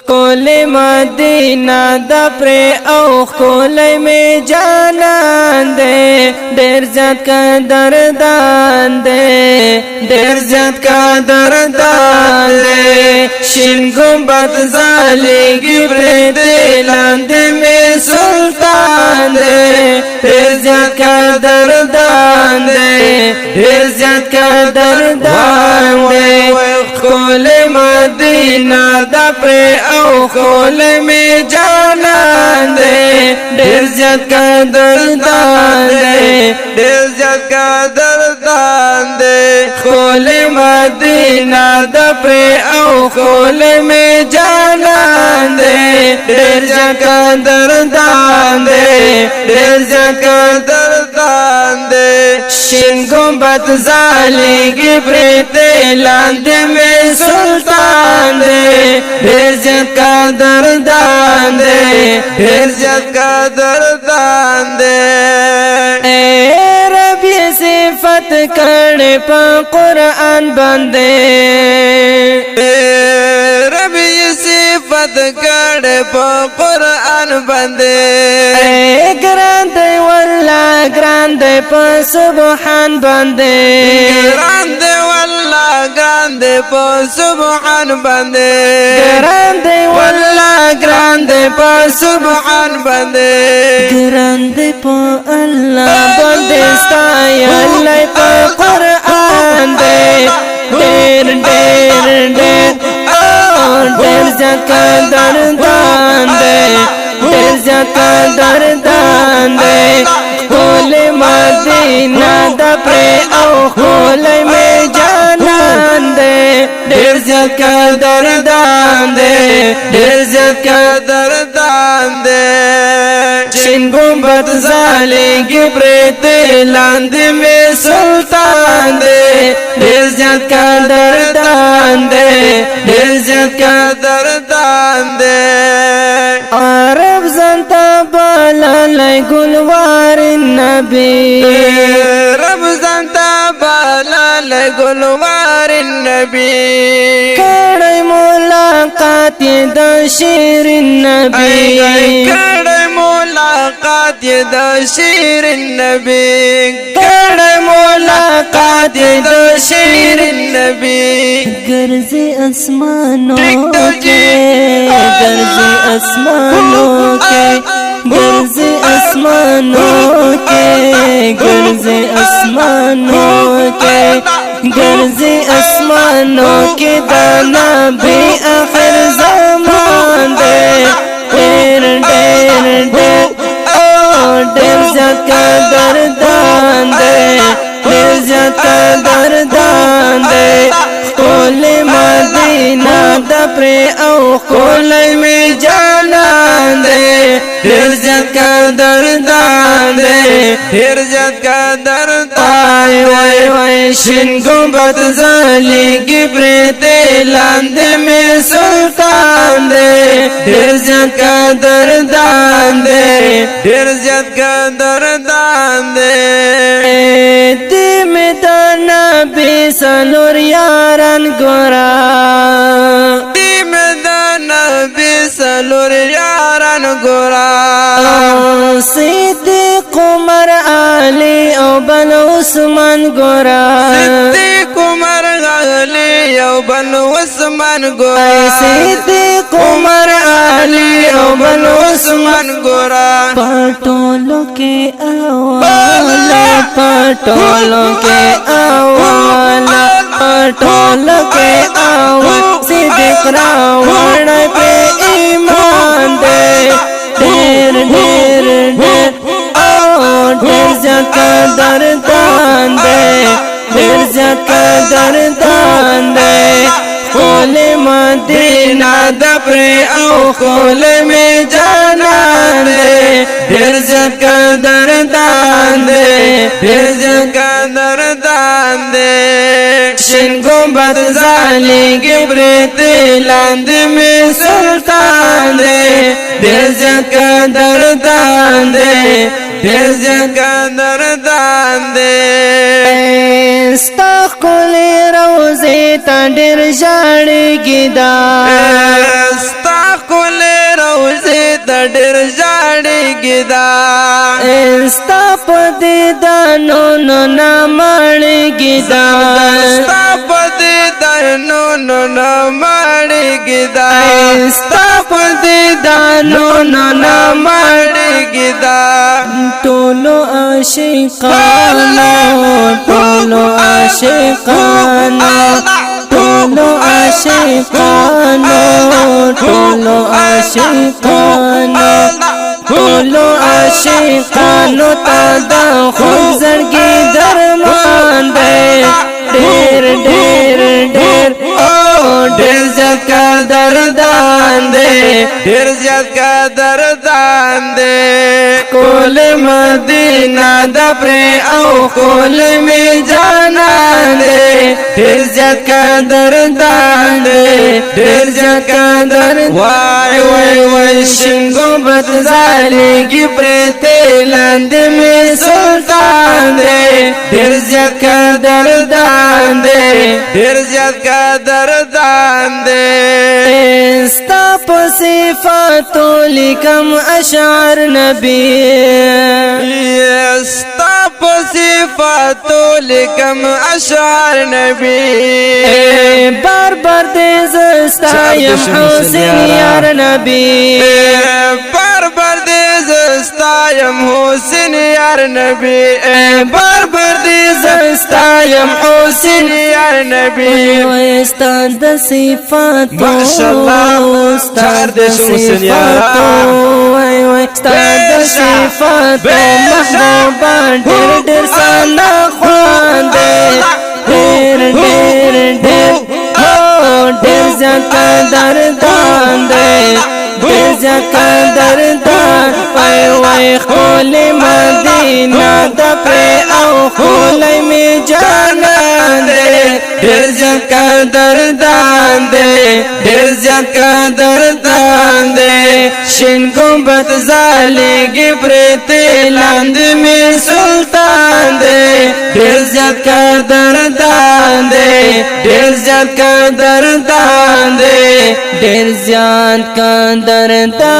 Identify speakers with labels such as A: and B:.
A: خول مدینہ دا پر او خول میں جانان دے ډیر زیات قدردان دے ډیر زیات قدردان دے شین گنبد زالیگی پرتے لاندے میں سلطان دے ډیر زیات قدردان دے ډیر زیات قدردان دے خول مدینہ دا پر او خول میں جانان دے ډیر زیات قدردان دے ډیر زیات قدردان دے خول مدینہ دا پر او خول میں جانان دے ډیر زیات قدردان دے ډیر زیات قدردان دے شین گنبد زالیگی پرتے لاندے میں سلطان دے ډیر زیات قدردان دے ډیر زیات قدردان دے اے رب یہ صفت کڑ پا قرآن بندے اے رب یہ صفت کڑ پا قرآن بندے اے گراندے واللہ گراندے پا سبحان بندے گراندے واللہ گراندے پا سبحان بندے گراندے واللہ گراندے پا سبحان بندے گراندے پا اللہ بندے ستایا اللہ پا قرآن دے ڈیر ڈیر ڈیر ڈیر زیاد قدردان دے ڈیر زیاد قدردان دے خول مدینہ دا پر او خول میں جانان دے ډیر زیات قدردان دے ډیر زیات قدردان دے شین گنبد زالیگی پرتے لاندے میں سلطان دے ډیر زیات قدردان دے ډیر زیات قدردان دے عرب زنتا بالالای گلوار النبی رب زنتا بالالای گلوار النبی کڑی ملاقات دا شیر النبی کڑی ملاقات دا شیر النبی کڑی ملاقات دا شیر النبی گرزی اسمانوں کے گرزی اسمانوں کے گرزی اسمانوں کے گرزی اسمانوں کے گرزی اسمانوں کے دانا بھی آخر زمان دے ڈیر ڈیر ڈیر ڈیر زیاد قدردان دے ڈیر زیاد قدردان دے خول مدینہ دا پر او خول میں جانان دے ډیر زیات قدردان دے ډیر زیات قدردان وای وای شین گنبد زالیگی پرتے لاندے میں سلطان دے ډیر زیات قدردان دے ډیر زیات قدردان دے دی میدان نبی سلور یاران گورا دی میدان نبی سلور یاران گورا صدیق عمر علی او بن عثمان گورا صدیق عمر علی او بن عثمان گورا صدیق عمر علی او بن عثمان گورا پٹولوں کے اوالا پٹولوں کے اوالا پٹولوں کے اوالا صدیق راوڑ پہ ایمان دے ڈیر ڈیر ڈیر ڈیر زیاد قدردان دے ڈیر زیاد قدردان دے خول مدینہ دا پر او خول میں جانان دے ډیر زیات قدردان دے ډیر زیات قدردان دے شین گنبد زالیگی پرتے لاندے میں سلطان دے ډیر زیات قدردان دے ډیر زیات قدردان دے ستا ښکلې روضې ته ډېر ژړېږي دا ستا ډېر ژړېږي دا ستا په دیدنونو نه مړېږي دا ستا په دیدنونو نه مړېږي دا ستا په دیدنونو نه مړېږي دا ټولو عاشقانو ټولو عاشقانو ټولو عاشقانو ټولو عاشقانو ټولو عاشقانو ته د خود زړګي درمان دی ډېر ډېر ډېر ډېر زیات قدردان دی ډېر زیات قدردان دی کول مدینه د پرې او کول می جانان دی ډېر زیات قدردان دی ډېر زیات قدردان وای وای وای شنګو بد زالېږي پرې لاندې می سلطان دی ډېر زیات قدردان دی ډېر زیات قدردان دی ستا په صفاتو لیکم اشعار نبی ستا په صفاتو لیکم اشعار نبی بار بار دې زستایم حسین یار نبی بار بار دې زستایم حسین یار نبی بار بار دې زستایم حسین یار نبی استاد د صفاتو ماشاءالله استاد د صفاتو وای وای استاد د صفاتو محبوبا ډېر ډېر سانا خوان دې ډېر ډېر ډېر ډېر زیات قدردان دې ډېر زیات قدردان وای وای خول مدینه د پرې او خولای می جانان دې ډېر زیات قدردان دې ډېر زیات قدردان دې شین ګمبد زالېږي پرې لاندې می سلطان دې ډېر زیات قدردان دې ډېر زیات قدردان دې ډېر زیات قدردان